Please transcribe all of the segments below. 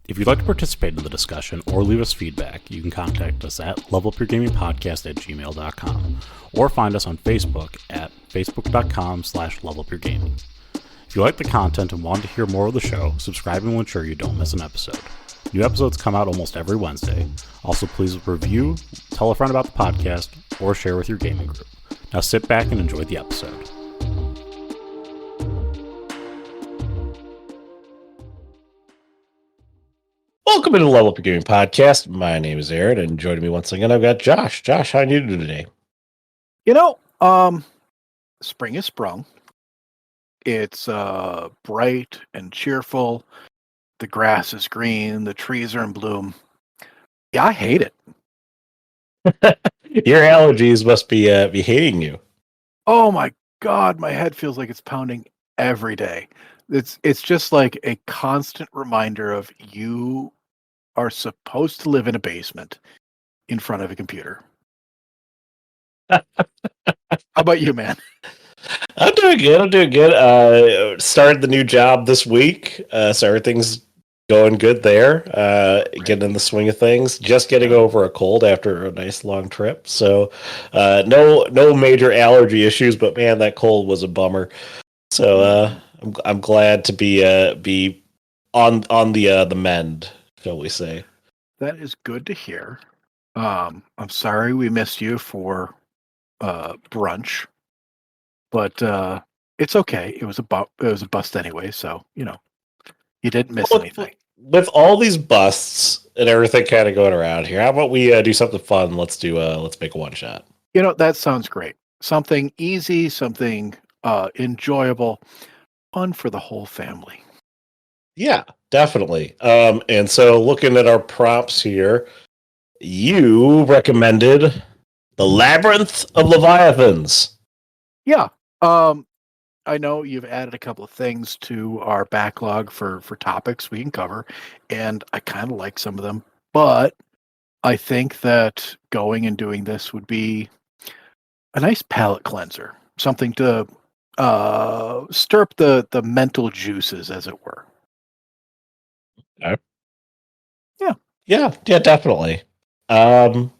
If you'd like to participate in the discussion or leave us feedback, you can contact us at levelupyourgamingpodcast@gmail.com or find us on Facebook at facebook.com/levelupyourgaming. If you like the content and want to hear more of the show, subscribing will ensure you don't miss an episode. New episodes come out almost every Wednesday. Also, please review, tell a friend about the podcast, or share with your gaming group. Now sit back and enjoy the episode. Welcome to the Level Up Your Gaming Podcast. My name is Aaron, and joining me once again, I've got Josh. Josh, how are you doing today? Spring is sprung. It's bright and cheerful. The grass is green. The trees are in bloom. Yeah, I hate it. Your allergies must be hating you. Oh my God, my head feels like it's pounding every day. It's just like a constant reminder of you are supposed to live in a basement in front of a computer. How about you, man? I'm doing good. Started the new job this week, so everything's going good there. Getting in the swing of things. Just getting over a cold after a nice long trip. So no major allergy issues, but man, that cold was a bummer. So I'm glad to be on the mend, shall we say. That is good to hear. I'm sorry we missed you for brunch, but it's okay. It was a bust anyway, so you didn't miss anything. With all these busts and everything kind of going around here, how about we do something fun? Let's make a one shot. That sounds great. Something easy, something enjoyable, fun for the whole family. Yeah, definitely. And so looking at our prompts here, you recommended the Labyrinth of Leviathans. Yeah. I know you've added a couple of things to our backlog for topics we can cover, and I kind of like some of them, but I think that going and doing this would be a nice palate cleanser, something to stir up the mental juices, as it were. Okay. Yeah. Yeah, definitely. So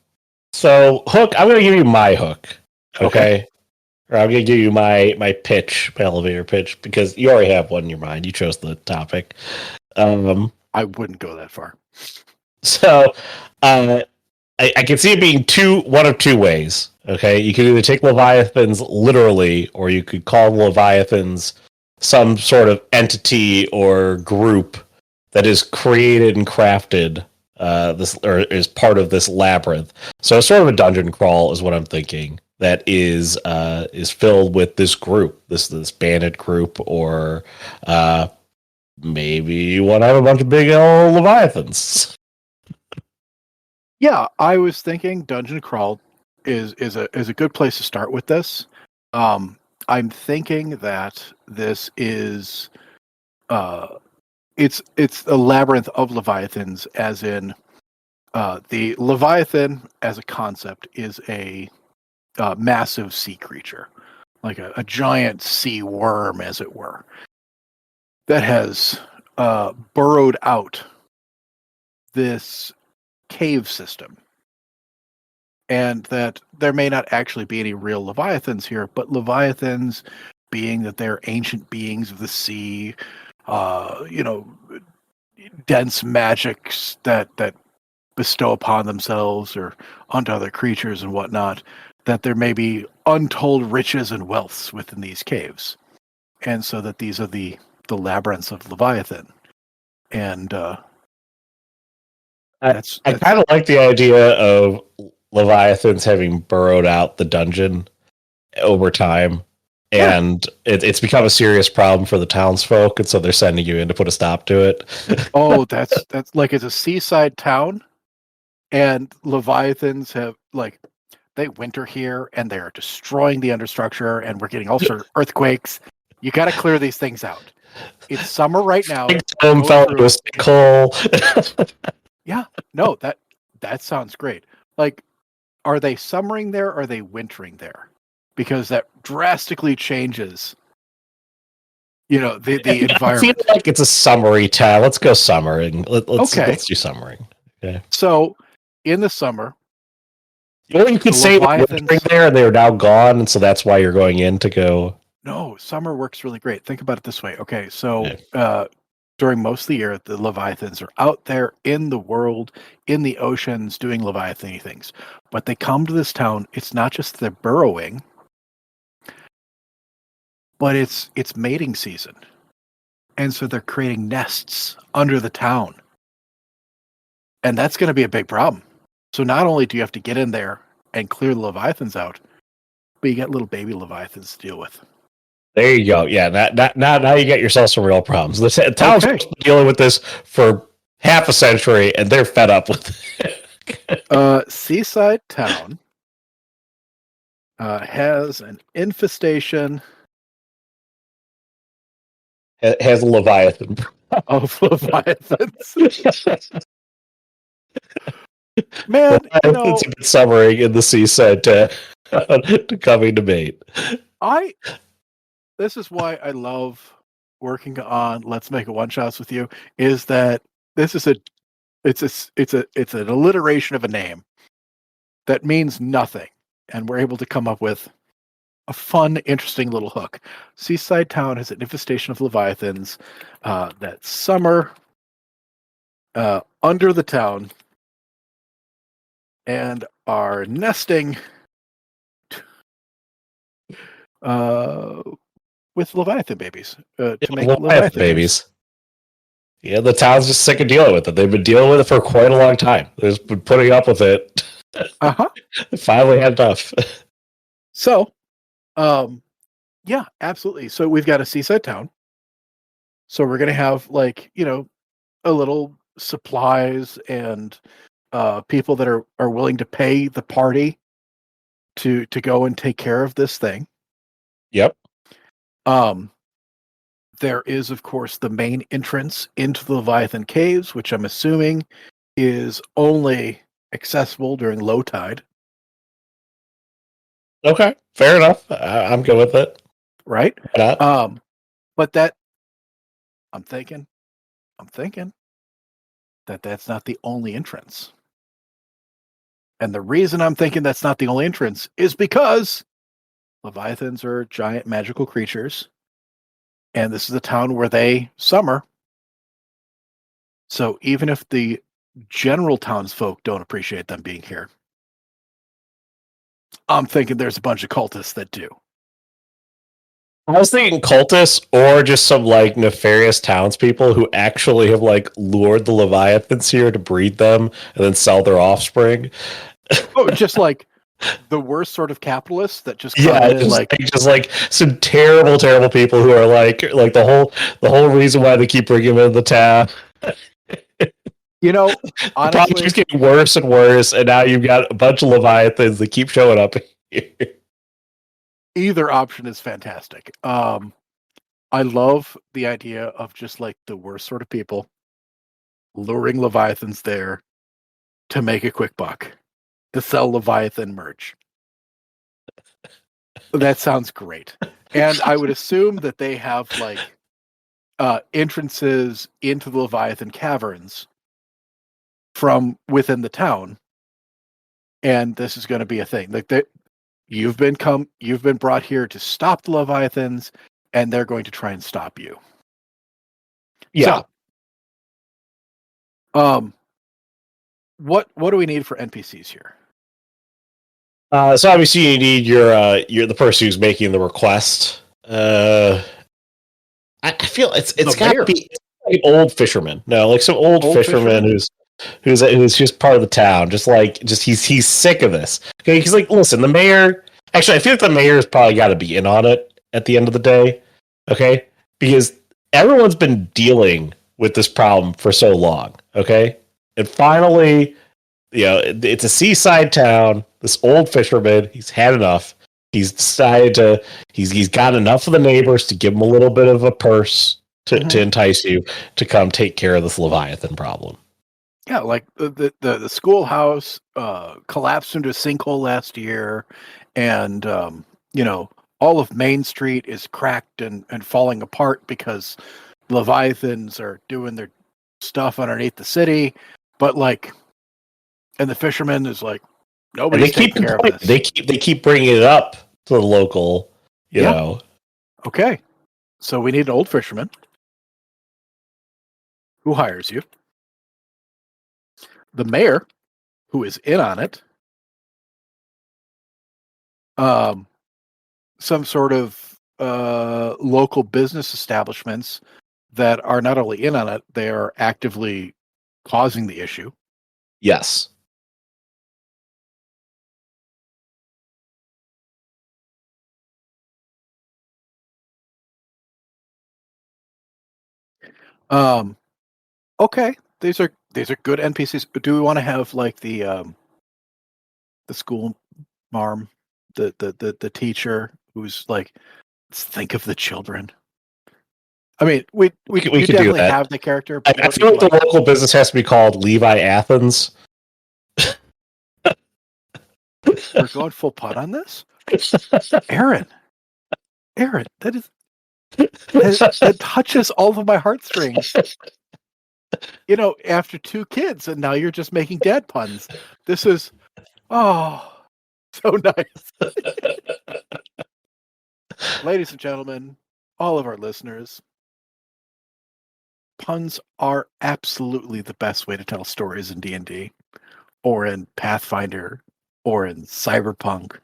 hook, I'm going to give you my hook. Okay. Or I'm going to give you my elevator pitch, because you already have one in your mind. You chose the topic. I wouldn't go that far. So, I can see it being one of two ways. Okay, you could either take Leviathans literally, or you could call Leviathans some sort of entity or group that is created and crafted is part of this labyrinth. So, sort of a dungeon crawl is what I'm thinking. That is filled with this group, this bandit group, or maybe you want to have a bunch of big old Leviathans. Yeah, I was thinking dungeon crawl is a good place to start with this. I'm thinking that this is it's a labyrinth of Leviathans, as in the Leviathan as a concept is a massive sea creature, like a giant sea worm, as it were, that has burrowed out this cave system. And that there may not actually be any real Leviathans here, but Leviathans, being that they're ancient beings of the sea, dense magics that bestow upon themselves or onto other creatures and whatnot, that there may be untold riches and wealths within these caves. And so that these are the labyrinths of Leviathan. And I kind of like the idea of Leviathans having burrowed out the dungeon over time, and it's become a serious problem for the townsfolk, and so they're sending you in to put a stop to it. Oh, that's like, it's a seaside town, and Leviathans have they winter here, and they're destroying the understructure, and we're getting all sorts of earthquakes. You got to clear these things out. It's summer right now. Fell into a sinkhole. Yeah, no, that sounds great. Like, are they summering there? Or are they wintering there? Because that drastically changes the I feel environment. like it's a summary tab. Let's go summer and let's Okay. let's do summering. Okay. So in the summer, Or you could the say that Leviathans. wintering there and they are now gone, and so that's why you're going in to go. No, summer works really great. Think about it this way. Okay, so Yeah. during most of the year, the Leviathans are out there in the world, in the oceans, doing Leviathan things. But they come to this town. It's not just they're burrowing, but it's mating season, and so they're creating nests under the town, and that's going to be a big problem. So not only do you have to get in there and clear the Leviathans out, but you got little baby Leviathans to deal with. There you go. Yeah, now you get yourself some real problems. The town's been dealing with this for half a century, and they're fed up with it. Seaside Town has an infestation Has a Leviathan. of Leviathans. Man, It's a bit summary in the seaside to coming to mate. This is why I love working on Let's Make It One Shots with you, is that this is it's an alliteration of a name that means nothing, and we're able to come up with a fun, interesting little hook. Seaside Town has an infestation of Leviathans that summer under the town and are nesting with Leviathan babies to make Leviathan babies. Yeah, the town's just sick of dealing with it. They've been dealing with it for quite a long time. They've been putting up with it. They finally had enough. So, yeah, absolutely. So we've got a seaside town. So we're going to have a little supplies and people that are willing to pay the party to go and take care of this thing. Yep. There is, of course, the main entrance into the Leviathan Caves, which I'm assuming is only accessible during low tide. Okay, fair enough. I'm good with it. Right? But that I'm thinking that that's not the only entrance. And the reason I'm thinking that's not the only entrance is because Leviathans are giant magical creatures. And this is a town where they summer. So even if the general townsfolk don't appreciate them being here, I'm thinking there's a bunch of cultists that do. I was thinking cultists or just some nefarious townspeople who actually have lured the Leviathans here to breed them and then sell their offspring. Oh, just the worst sort of capitalists that just come in just some terrible people who are the whole reason why they keep bringing them into the town. Honestly, the problem keeps getting worse and worse, and now you've got a bunch of Leviathans that keep showing up here. Either option is fantastic. I love the idea of just the worst sort of people luring Leviathans there to make a quick buck, to sell Leviathan merch. That sounds great. And I would assume that they have entrances into the Leviathan caverns from within the town. And this is going to be a thing. You've been brought here to stop the Leviathans, and they're going to try and stop you. Yeah. So, what do we need for NPCs here? So obviously you need you're the person who's making the request. I feel it's got to be an old fisherman. No, some old fisherman who's just part of the town. Just he's sick of this. Okay, he's listen, the mayor. Actually, I feel like the mayor's probably got to be in on it at the end of the day. Okay, because everyone's been dealing with this problem for so long. Okay, and finally, it's a seaside town. This old fisherman, he's had enough. He's decided to. He's got enough of the neighbors to give him a little bit of a purse to entice you to come take care of this Leviathan problem. Yeah, the schoolhouse collapsed into a sinkhole last year, and all all of Main Street is cracked and falling apart because Leviathans are doing their stuff underneath the city. But like, and the fisherman is like, nobody's taking care of this. They keep bringing it up to the local, you know. Okay, so we need an old fisherman who hires you. The mayor, who is in on it. Some sort of local business establishments that are not only in on it, they are actively causing the issue. Yes. Okay, these are good NPCs. Do we want to have like the school marm, the teacher who's like, think of the children? I mean, we could definitely have the character. But I feel like the local business has to be called Levi Athens. We're going full putt on this, Aaron. That touches all of my heartstrings. You know, after 2 kids, and now you're just making dad puns. This is so nice. Ladies and gentlemen, all of our listeners, puns are absolutely the best way to tell stories in D&D, or in Pathfinder, or in Cyberpunk,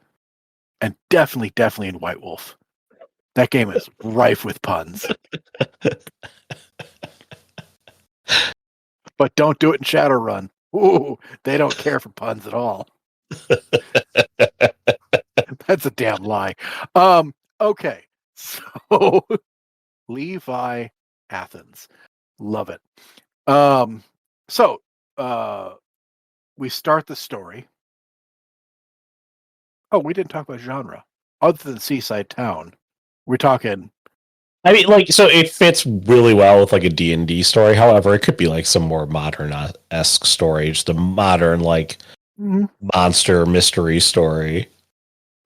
and definitely in White Wolf. That game is rife with puns. But don't do it in Shadowrun. Ooh, they don't care for puns at all. That's a damn lie. Okay, so Levi Athens. Love it. So we start the story. Oh, we didn't talk about genre. Other than Seaside Town, we're talking. I mean, like, so it fits really well with like a D&D story. However, it could be like some more modern-esque story, just a modern, like, monster mystery story.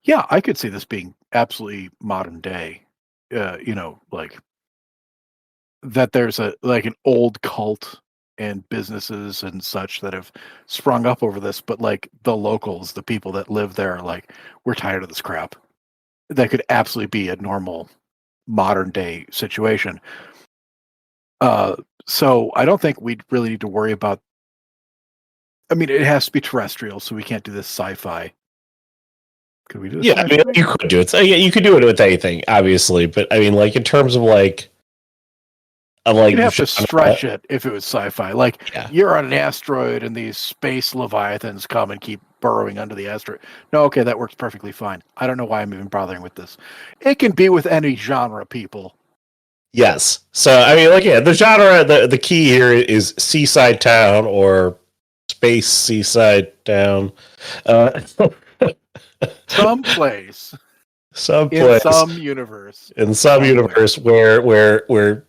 Yeah, I could see this being absolutely modern day. You know, like that there's an old cult and businesses and such that have sprung up over this, but like the locals, the people that live there are like, we're tired of this crap. That could absolutely be a normal modern day situation. So I don't think we really need to worry about. I mean, it has to be terrestrial, so we can't do this sci-fi. Could we do this? Yeah, I mean, you could do it. So, yeah, you could do it with anything, obviously. But I mean, like in terms of like, you'd have to stretch it if it was sci-fi. Like you're on an asteroid and these space leviathans come and keep burrowing under the asteroid. No, okay, that works perfectly fine. I don't know why I'm even bothering with this. It can be with any genre, people. Yes. So I mean, like, yeah, the genre, the key here is Seaside Town or Space Seaside Town. Someplace. In some universe. In some universe where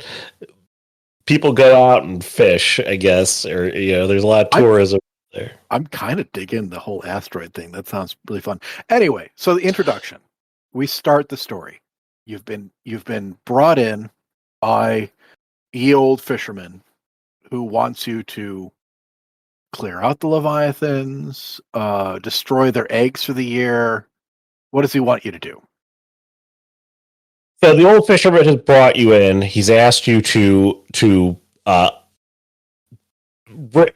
people go out and fish, I guess, or there's a lot of tourism there. I'm kind of digging the whole asteroid thing. That sounds really fun. Anyway, so the introduction. We start the story. You've been brought in by ye old fisherman who wants you to clear out the Leviathans, destroy their eggs for the year. What does he want you to do? So the old fisherman has brought you in. He's asked you to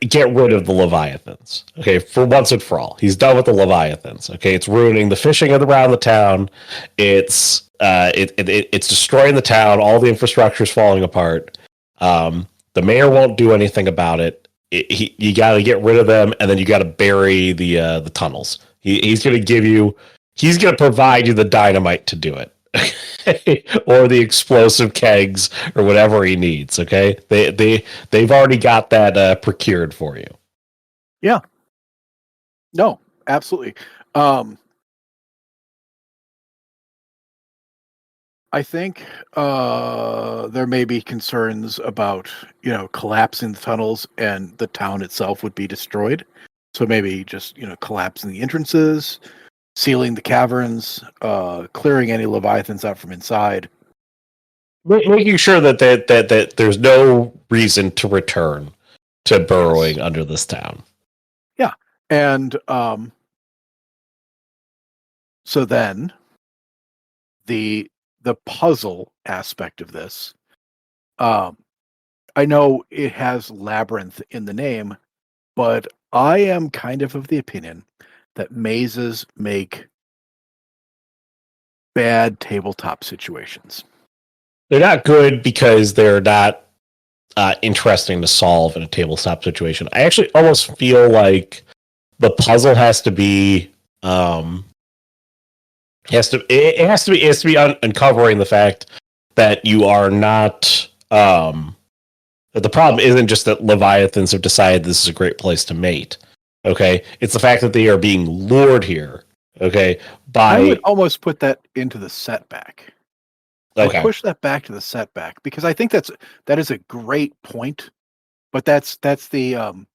get rid of the Leviathans. Okay, for once and for all. He's done with the Leviathans. Okay, it's ruining the fishing around the town. It's destroying the town. All the infrastructure is falling apart. The mayor won't do anything about it. You got to get rid of them, and then you got to bury the tunnels. He's going to provide you the dynamite to do it. Or the explosive kegs or whatever he needs. Okay, they've already got that procured for you. Yeah. No, absolutely. I think there may be concerns about collapsing the tunnels and the town itself would be destroyed. So maybe just collapsing the entrances, sealing the caverns, clearing any leviathans out from inside. Making sure that there's no reason to return to burrowing under this town. Yeah, and so then the puzzle aspect of this, I know it has labyrinth in the name, but I am kind of the opinion that mazes make bad tabletop situations. They're not good because they're not interesting to solve in a tabletop situation. I actually almost feel like the puzzle has to be has to be uncovering the fact that you are not that the problem isn't just that leviathans have decided this is a great place to mate. Okay, it's the fact that they are being lured here. Okay, by I would almost put that into the setback. okay. I'd push that back to the setback because I think that is a great point, but that's the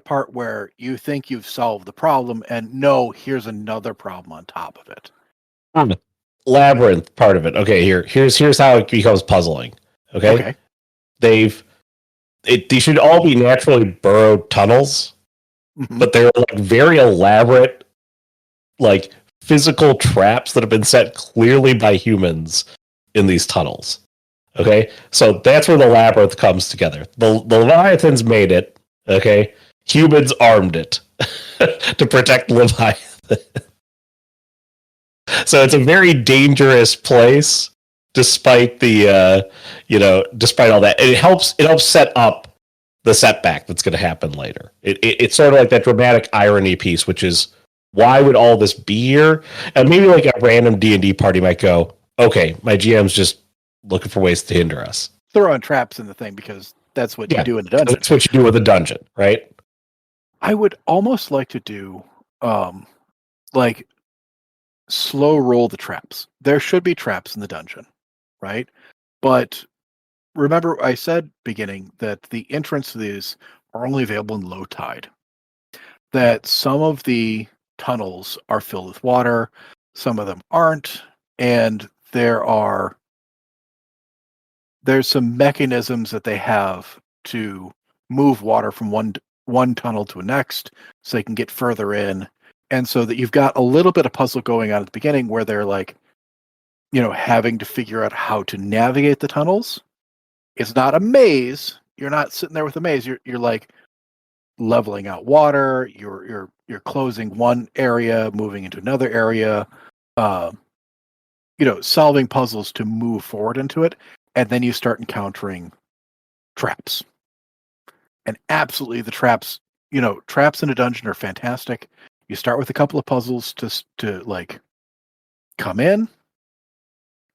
part where you think you've solved the problem, and no, here's another problem on top of it. Labyrinth part of it. Okay, here's how it becomes puzzling. Okay. They should all be naturally burrowed tunnels, but they're like very elaborate, like physical traps that have been set clearly by humans in these tunnels. Okay, so that's where the labyrinth comes together. The Leviathans made it. Okay, humans armed it to protect Leviathan. So it's a very dangerous place, despite the despite all that. And it helps set up the setback that's going to happen later. It's sort of like that dramatic irony piece, which is why would all this be here? And maybe like a random D&D party might go, okay, my GM's just looking for ways to hinder us. Throwing traps in the thing because that's what you do in the dungeon. That's what you do with a dungeon, right? I would almost like to do like slow roll the traps. There should be traps in the dungeon, right? But remember I said beginning that the entrance to these are only available in low tide. That some of the tunnels are filled with water, some of them aren't, and there's some mechanisms that they have to move water from one tunnel to the next so they can get further in. And so that you've got a little bit of puzzle going on at the beginning where they're like, having to figure out how to navigate the tunnels. It's not a maze. You're not sitting there with a maze. You're like leveling out water. You're closing one area, moving into another area. Solving puzzles to move forward into it, and then you start encountering traps. And absolutely, the traps. Traps in a dungeon are fantastic. You start with a couple of puzzles to like come in,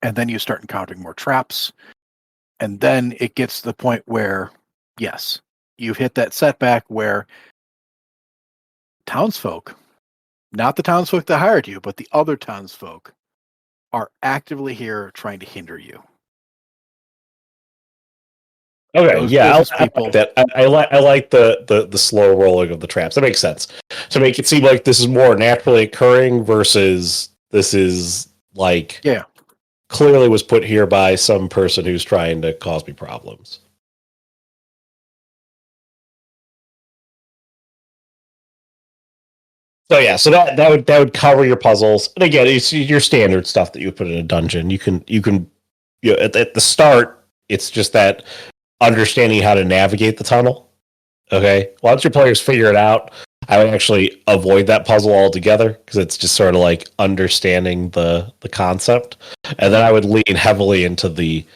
and then you start encountering more traps, and then it gets to the point where, yes, you've hit that setback where townsfolk, not the townsfolk that hired you, but the other townsfolk, are actively here trying to hinder you. Okay, I like that. I like the slow rolling of the traps. That makes sense. To make it seem like this is more naturally occurring versus this is like clearly was put here by some person who's trying to cause me problems. So that would cover your puzzles. And again, it's your standard stuff that you would put in a dungeon. You can at the start, it's just that understanding how to navigate the tunnel. Okay, once your players figure it out, I would actually avoid that puzzle altogether because it's just sort of like understanding the concept, and then I would lean heavily into the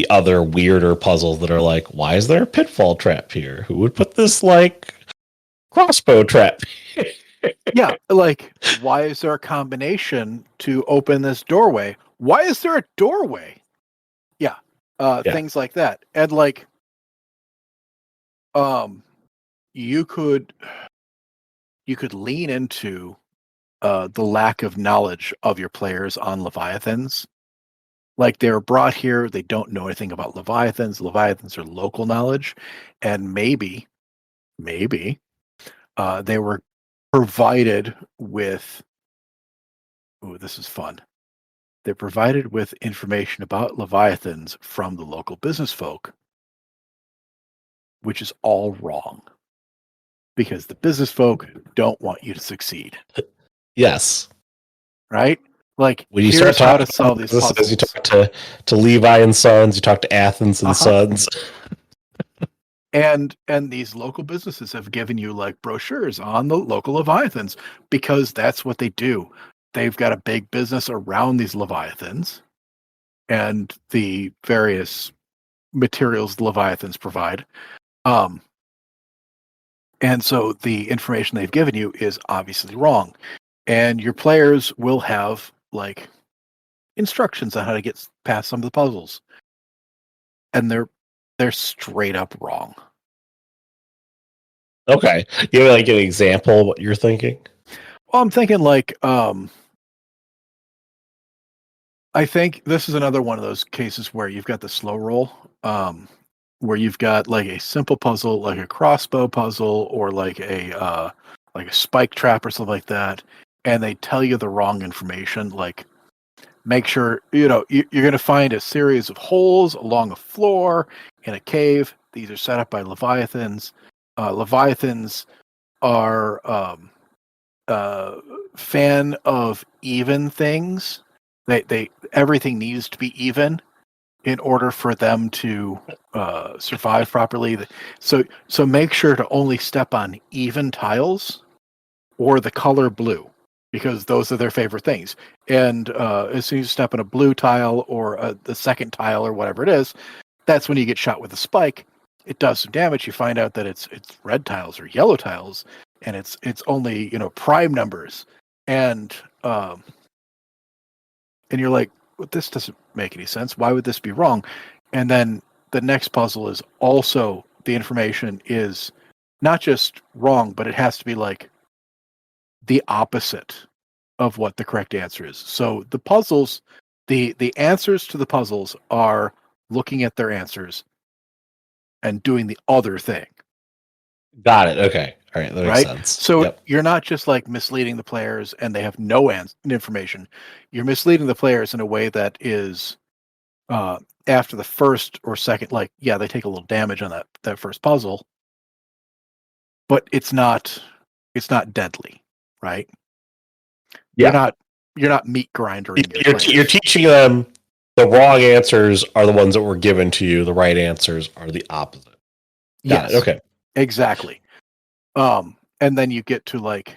other weirder puzzles that are like, why is there a pitfall trap here? Who would put this like crossbow trap? Yeah, like why is there a combination to open this doorway? Why is there a doorway? Yeah. Things like that, and like you could lean into the lack of knowledge of your players on Leviathans. Like they were brought here, they don't know anything about Leviathans. Leviathans are local knowledge, and maybe they were provided with ooh, this is fun. They're provided with information about Leviathans from the local business folk, which is all wrong. Because the business folk don't want you to succeed. Yes. Right? Like, When you here's start how talking to solve these puzzles. you talk to Levi and Sons, you talk to Athens and Sons. And these local businesses have given you like brochures on the local Leviathans because that's what they do. They've got a big business around these Leviathans and the various materials the Leviathans provide. And so the information they've given you is obviously wrong. And your players will have like instructions on how to get past some of the puzzles. And they're straight up wrong. Okay. You have like an example of what you're thinking? Well, I'm thinking like I think this is another one of those cases where you've got the slow roll, where you've got like a simple puzzle, like a crossbow puzzle, or like a spike trap or something like that, and they tell you the wrong information. Like, make sure you're going to find a series of holes along a floor in a cave. These are set up by Leviathans. Leviathans are fan of even things. They everything needs to be even in order for them to survive properly. So make sure to only step on even tiles or the color blue, because those are their favorite things. And as soon as you step on a blue tile or the second tile or whatever it is, that's when you get shot with a spike. It does some damage. You find out that it's red tiles or yellow tiles, and it's only prime numbers, and you're like, well, this doesn't make any sense. Why would this be wrong? And then the next puzzle is also the information is not just wrong, but it has to be like the opposite of what the correct answer is. So the puzzles, the answers to the puzzles are looking at their answers and doing the other thing. Got it. Okay. All right. That makes Right? sense. So you're not just like misleading the players and they have no information. You're misleading the players in a way that is after the first or second, like, yeah, they take a little damage on that first puzzle, but it's not deadly, right? Yeah. You're not meat grinding. You're teaching them the wrong answers are the ones that were given to you. The right answers are the opposite. Yes. Okay. Exactly. And then you get to like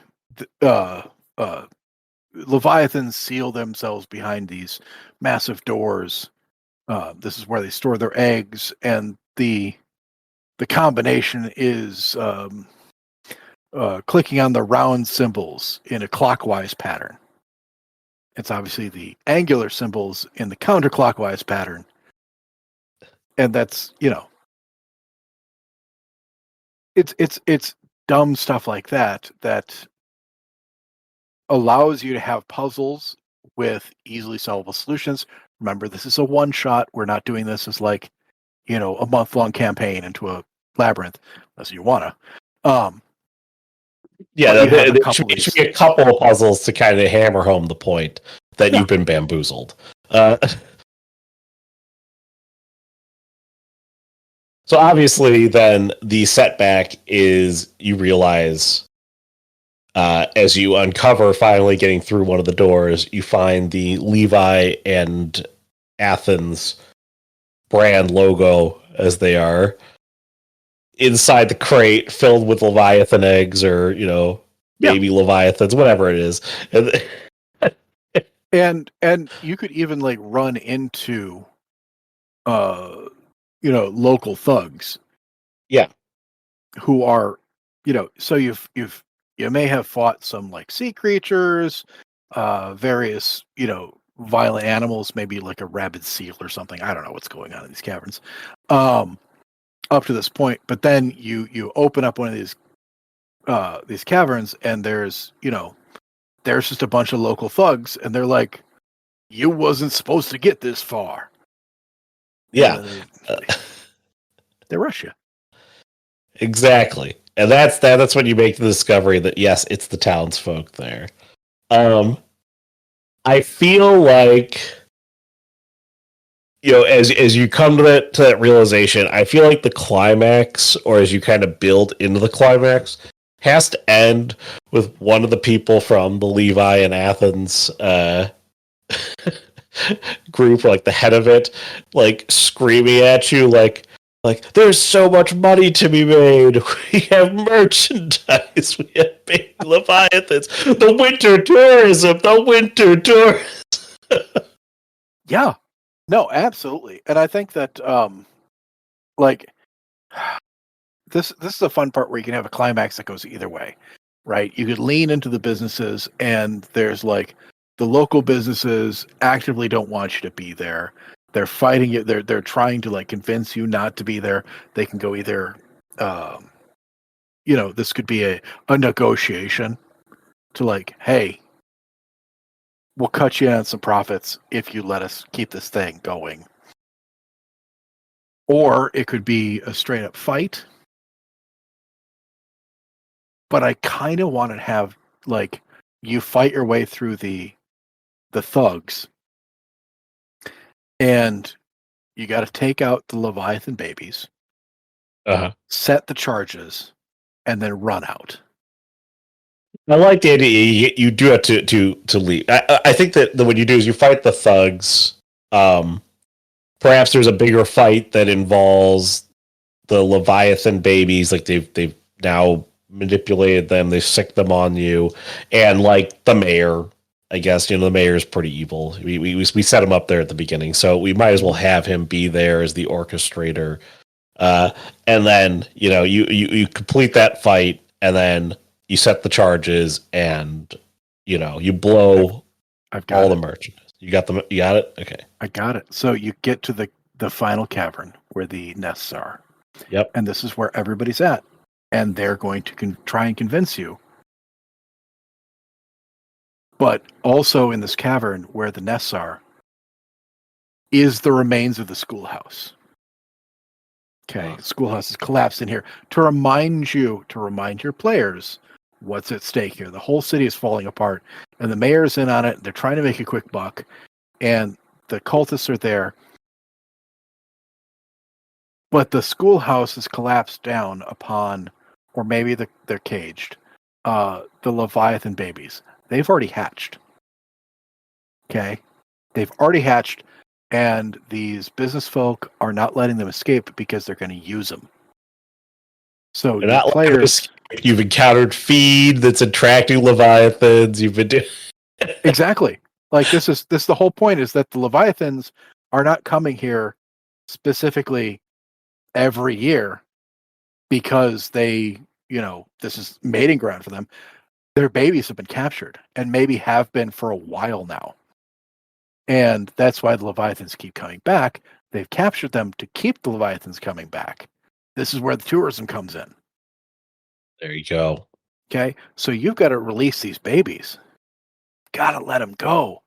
Leviathans seal themselves behind these massive doors. This is where they store their eggs, and the combination is clicking on the round symbols in a clockwise pattern. It's obviously the angular symbols in the counterclockwise pattern, and that's it's dumb stuff like that allows you to have puzzles with easily solvable solutions. Remember, this is a one shot. We're not doing this as like a month-long campaign into a labyrinth unless you wanna. There should be a couple of puzzles to kind of hammer home the point that you've been bamboozled. So obviously, then the setback is you realize as you uncover finally getting through one of the doors, you find the Levi and Athens brand logo as they are inside the crate filled with Leviathan eggs or, baby Leviathans, whatever it is. And you could even like run into local thugs. Yeah. Who are, so you may have fought some like sea creatures, various, violent animals, maybe like a rabid seal or something. I don't know what's going on in these caverns. Up to this point, but then you open up one of these caverns, and there's just a bunch of local thugs, and they're like, you wasn't supposed to get this far. Yeah. They rush you. Exactly. And that's when you make the discovery that yes, it's the townsfolk there. I feel like, as you come to that realization, I feel like the climax, or as you kind of build into the climax, has to end with one of the people from the Levi and Athens group, like the head of it, like screaming at you, like there's so much money to be made. We have merchandise. We have big Leviathans. The winter tourism. The winter tourism. Yeah. No, absolutely. And I think that like this is a fun part where you can have a climax that goes either way, right? You could lean into the businesses, and there's like the local businesses actively don't want you to be there. They're fighting it. They're trying to like convince you not to be there. They can go either this could be a negotiation to like, hey, we'll cut you on some profits if you let us keep this thing going. Or it could be a straight up fight. But I kind of want to have like you fight your way through the thugs, and you got to take out the Leviathan babies, set the charges, and then run out. I like the idea. You do have to leave. I think that what you do is you fight the thugs. Perhaps there's a bigger fight that involves the Leviathan babies. Like they've now manipulated them. They sick them on you, and like the mayor. I guess the mayor is pretty evil. We set him up there at the beginning, so we might as well have him be there as the orchestrator. And then you complete that fight, and then you set the charges, and you blow I've got all it. the merchandise. You got it. Okay, I got it. So you get to the final cavern where the nests are. Yep. And this is where everybody's at, and they're going to try and convince you. But also in this cavern where the nests are is the remains of the schoolhouse. Okay, schoolhouse is collapsed in here to remind your players what's at stake here. The whole city is falling apart, and the mayor's in on it. They're trying to make a quick buck, and the cultists are there. But the schoolhouse is collapsed down upon, or maybe they're caged, the Leviathan babies. They've already hatched. Okay, they've already hatched. And these business folk are not letting them escape because they're going to use them. So They're your not players, you've encountered feed that's attracting Leviathans. You've been doing exactly. Like this is the whole point, is that the Leviathans are not coming here specifically every year because they, this is mating ground for them. Their babies have been captured, and maybe have been for a while now. And that's why the Leviathans keep coming back. They've captured them to keep the Leviathans coming back. This is where the tourism comes in. There you go. Okay, so you've got to release these babies. Got to let them go.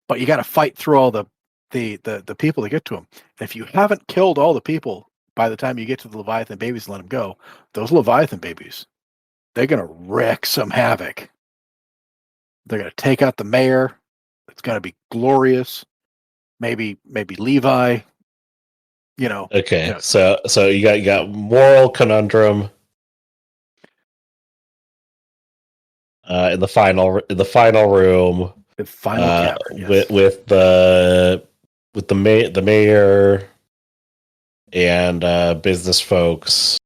But you got to fight through all the people to get to them. And if you haven't killed all the people by the time you get to the Leviathan babies and let them go, those Leviathan babies, they're going to wreak some havoc. They're going to take out the mayor. It's going to be glorious. Maybe Levi. Okay, so you got moral conundrum in the final room. The final cavern, yes. with the mayor and business folks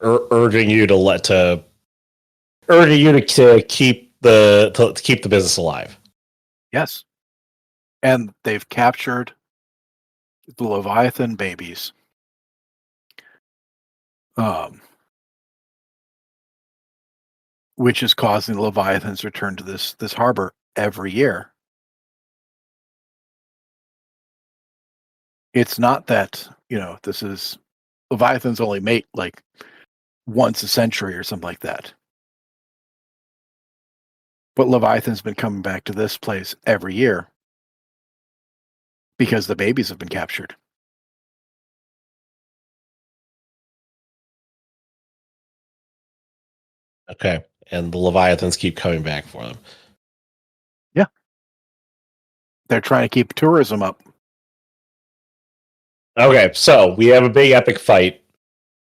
urging you to keep the business alive. Yes. And they've captured the Leviathan babies. Which is causing the Leviathans to return to this harbor every year. It's not that, this is Leviathans only mate like once a century or something like that. But Leviathan's been coming back to this place every year because the babies have been captured. Okay. and the Leviathans keep coming back for them. Yeah. They're trying to keep tourism up. Okay, so we have a big epic fight,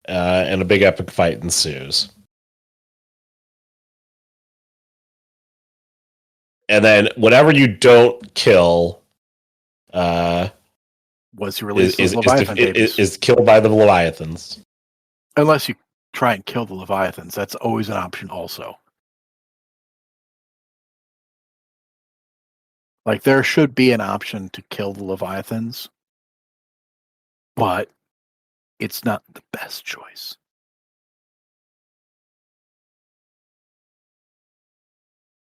and a big epic fight ensues. And then whatever you don't kill Was he released those Leviathan babies? is killed by the Leviathans. Unless you try and kill the Leviathans. That's always an option also. Like, there should be an option to kill the Leviathans, but it's not the best choice.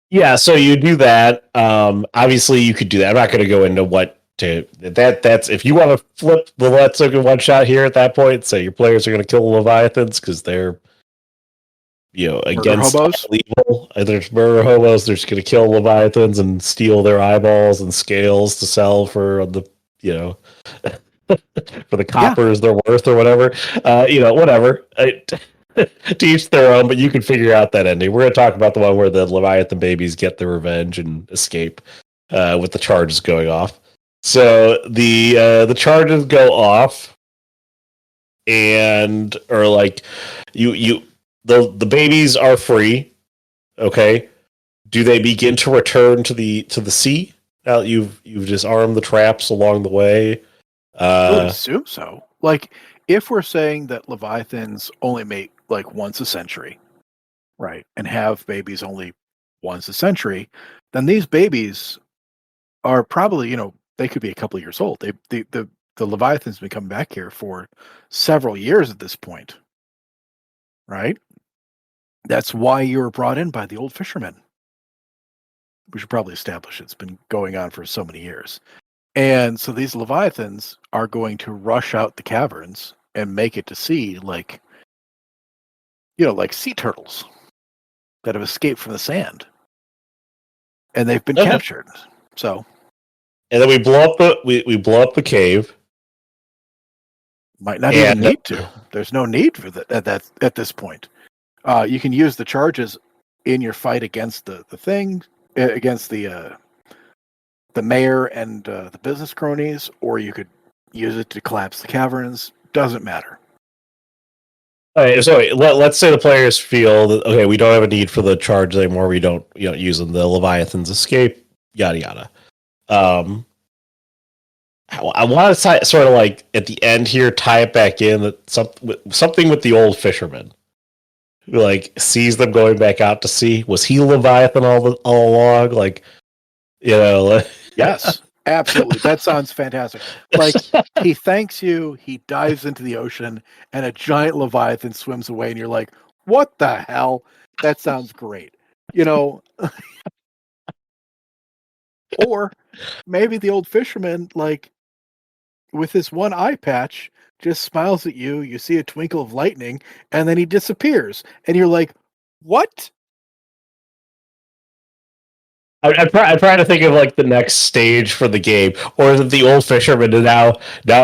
Yeah, so you do that. Obviously, you could do that. I'm not going to go into what to that's if you want to flip the Let's Look at one shot here at that point. So your players are going to kill the Leviathans because they're against evil. There's murder hobos. They're just going to kill Leviathans and steal their eyeballs and scales to sell for the for the coppers they're worth or whatever. Whatever. To each their own, but you can figure out that ending. We're going to talk about the one where the Leviathan babies get their revenge and escape with the charges going off. So the charges go off, and or like the babies are free. Okay, do they begin to return to the sea now that you've disarmed the traps along the way? I would assume so. Like, if we're saying that Leviathans only mate like once a century, right, and have babies only once a century, then these babies are probably, they could be a couple of years old. The Leviathans been coming back here for several years at this point, right? That's why you were brought in by the old fishermen. We should probably establish it's been going on for so many years. And so these Leviathans are going to rush out the caverns and make it to sea like sea turtles that have escaped from the sand. And they've been captured. So, and then we blow up the cave. Might not even need to. There's no need for that at this point. You can use the charges in your fight against the thing, against the mayor and the business cronies, or you could use it to collapse the caverns. Doesn't matter. All right, so let's say the players feel that we don't have a need for the charge anymore. We don't use them. The Leviathans escape. Yada yada. I want to sort of like at the end here tie it back in that something with the old fisherman who like sees them going back out to sea. Was he Leviathan all along? Like, Yes, absolutely. That sounds fantastic. Like, he thanks you, he dives into the ocean, and a giant Leviathan swims away, and you're like, what the hell? That sounds great. Or maybe the old fisherman, like, with his one eye patch, just smiles at you, you see a twinkle of lightning, and then he disappears. And you're like, what? I'm trying to think of like the next stage for the game, or is it the old fisherman and now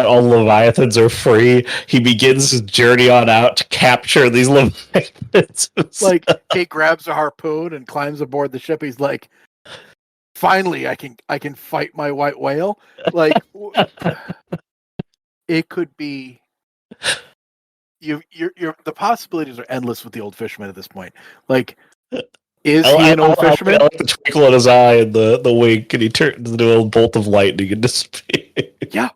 all Leviathans are free? He begins his journey on out to capture these Leviathans. Like, he grabs a harpoon and climbs aboard the ship. He's like, finally, I can fight my white whale. Like, it could be. You're the possibilities are endless with the old fisherman at this point. Like, is he an old fisherman? I like the twinkle in his eye and the wink, and he turns into a bolt of lightning and disappears. Yeah.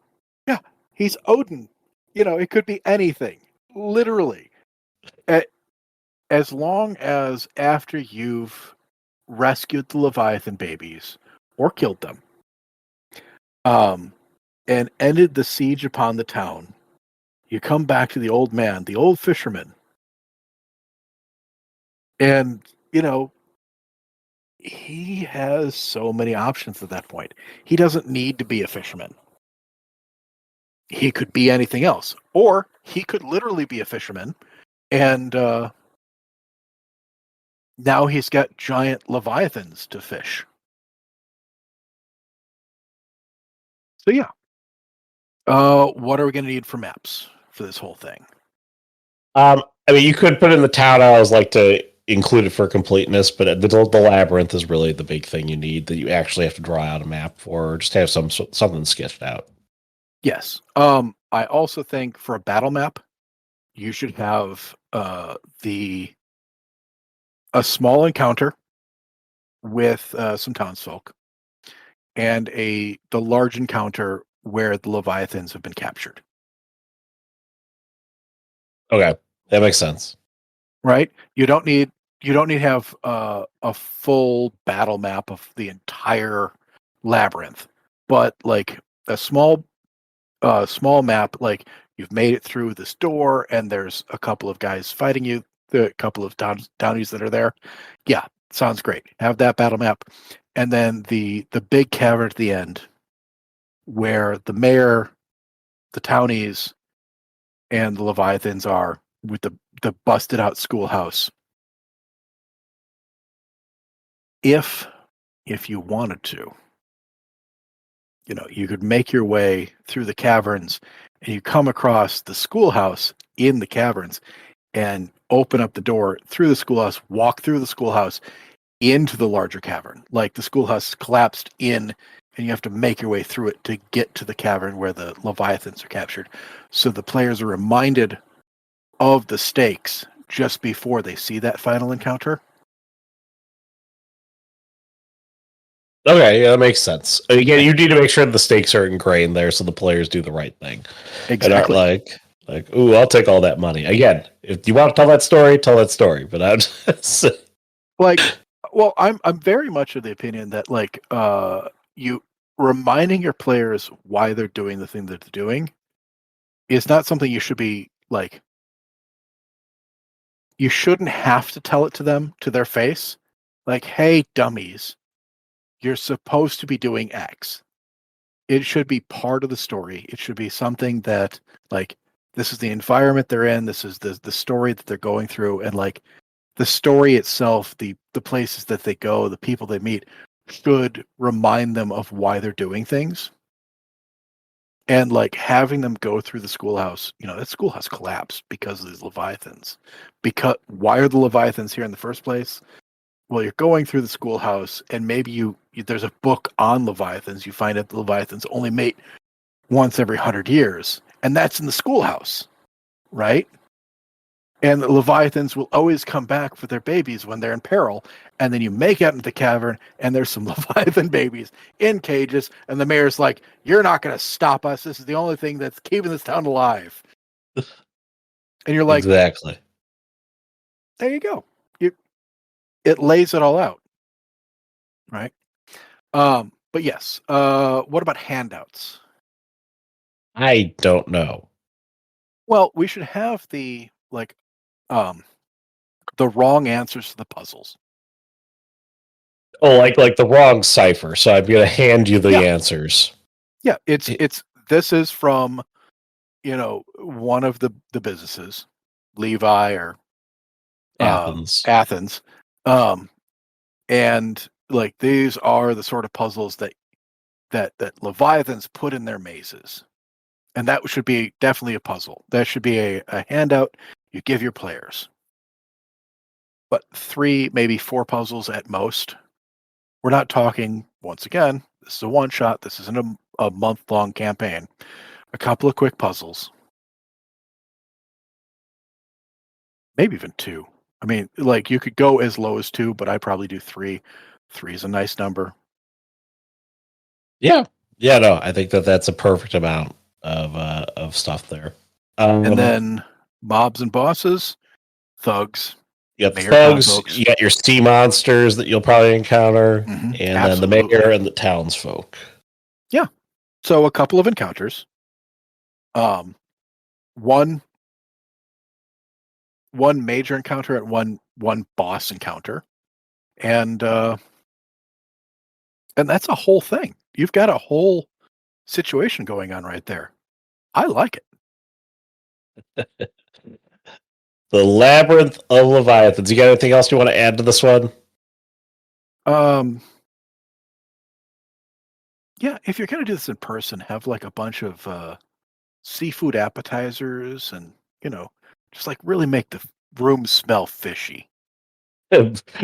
He's Odin. It could be anything. Literally. As long as after you've rescued the Leviathan babies or killed them, and ended the siege upon the town, you come back to the old man, the old fisherman, and he has so many options at that point. He doesn't need to be a fisherman. He could be anything else, or he could literally be a fisherman, and now he's got giant Leviathans to fish. So yeah. What are we going to need for maps for this whole thing? You could put in the town. I always like to included for completeness, but the labyrinth is really the big thing you need that you actually have to draw out a map for, or just have something sketched out. Yes. I also think for a battle map, you should have a small encounter with some townsfolk, and the large encounter where the Leviathans have been captured. Okay, that makes sense. Right? You don't need to have a full battle map of the entire labyrinth, but like a small map, like you've made it through this door and there's a couple of guys fighting you, the couple of townies that are there. Yeah, sounds great. Have that battle map, and then the big cavern at the end where the mayor, the townies, and the Leviathans are, with the busted out schoolhouse. If you wanted to, you could make your way through the caverns and you come across the schoolhouse in the caverns and open up the door through the schoolhouse, walk through the schoolhouse into the larger cavern. Like the schoolhouse collapsed in, and you have to make your way through it to get to the cavern where the Leviathans are captured. So the players are reminded of the stakes just before they see that final encounter. Okay, yeah, that makes sense. Again, you need to make sure the stakes are ingrained there so the players do the right thing. Exactly. And aren't like, ooh, I'll take all that money. Again, if you want to tell that story. But I'm just like, well, I'm very much of the opinion that like you reminding your players why they're doing the thing that they're doing is not something you should be like. You shouldn't have to tell it to them to their face. Like, hey, dummies, you're supposed to be doing X. It should be part of the story. It should be something that, like, this is the environment they're in. This is the story that they're going through. And, like, the story itself, the places that they go, the people they meet, should remind them of why they're doing things. And, like, having them go through the schoolhouse, that schoolhouse collapsed because of these Leviathans. Because why are the Leviathans here in the first place? Well, you're going through the schoolhouse, and maybe there's a book on Leviathans. You find out the Leviathans only mate once every 100 years, and that's in the schoolhouse, right? And the Leviathans will always come back for their babies when they're in peril. And then you make out into the cavern, and there's some Leviathan babies in cages, and the mayor's like, "You're not going to stop us. This is the only thing that's keeping this town alive." And you're like, exactly. there you go. It lays it all out, right? But yes. What about handouts? I don't know. Well, we should have the wrong answers to the puzzles. Oh, like the wrong cipher. So I'm going to hand you the answers. Yeah, this is from one of the businesses, Levi or Athens. And like these are the sort of puzzles that Leviathans put in their mazes. And that should be definitely a puzzle. That should be a handout you give your players. But 3, maybe 4 puzzles at most. We're not talking, once again, this is a one-shot. This isn't a month-long campaign. A couple of quick puzzles. Maybe even 2. I mean, like, you could go as low as 2, but I'd probably do 3. 3 is a nice number. Yeah. Yeah, no, I think that's a perfect amount of stuff there. And then mobs and bosses, thugs. You got the thugs, you got your sea monsters that you'll probably encounter, and then the mayor and the townsfolk. Yeah. So a couple of encounters. One major encounter and one boss encounter. And that's a whole thing. You've got a whole situation going on right there. I like it. The Labyrinth of Leviathans. You got anything else you want to add to this one? Yeah, if you're going to do this in person, have like a bunch of seafood appetizers and, just like really make the room smell fishy.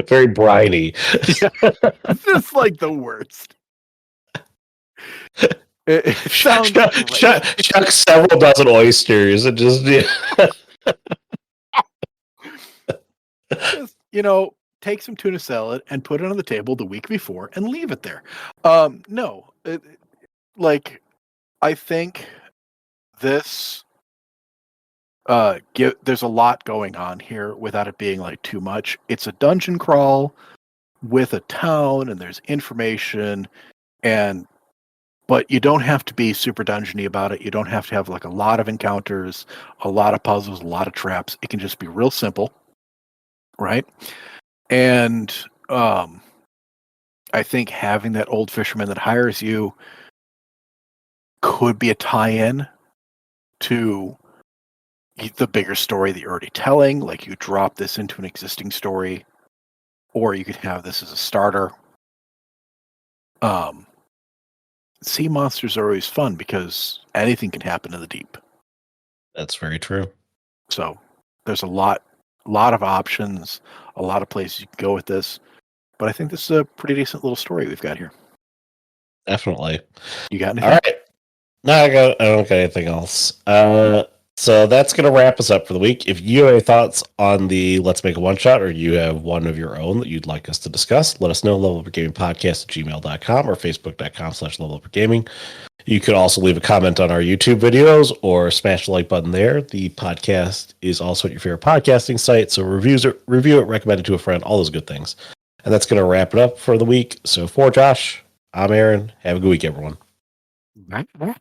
Very briny. It's just like the worst. It sounds great. Chuck several dozen oysters and just Just, take some tuna salad and put it on the table the week before and leave it there. No, I think this there's a lot going on here without it being like too much. It's a dungeon crawl with a town, and there's information, but you don't have to be super dungeony about it. You don't have to have like a lot of encounters, a lot of puzzles, a lot of traps. It can just be real simple, right? And I think having that old fisherman that hires you could be a tie-in to the bigger story that you're already telling. Like, you drop this into an existing story, or you could have this as a starter. Sea monsters are always fun because anything can happen in the deep. That's very true. So there's a lot of options, a lot of places you can go with this. But I think this is a pretty decent little story we've got here. Definitely. You got anything? All right. No, I don't got anything else. So that's going to wrap us up for the week. If you have any thoughts on the Let's Make a One Shot, or you have one of your own that you'd like us to discuss, let us know. levelupgamingpodcast@gmail.com or facebook.com/levelupgaming. You could also leave a comment on our YouTube videos or smash the like button there. The podcast is also at your favorite podcasting site, so review it, recommend it to a friend, all those good things. And that's going to wrap it up for the week. So for Josh, I'm Aaron. Have a good week, everyone. Bye.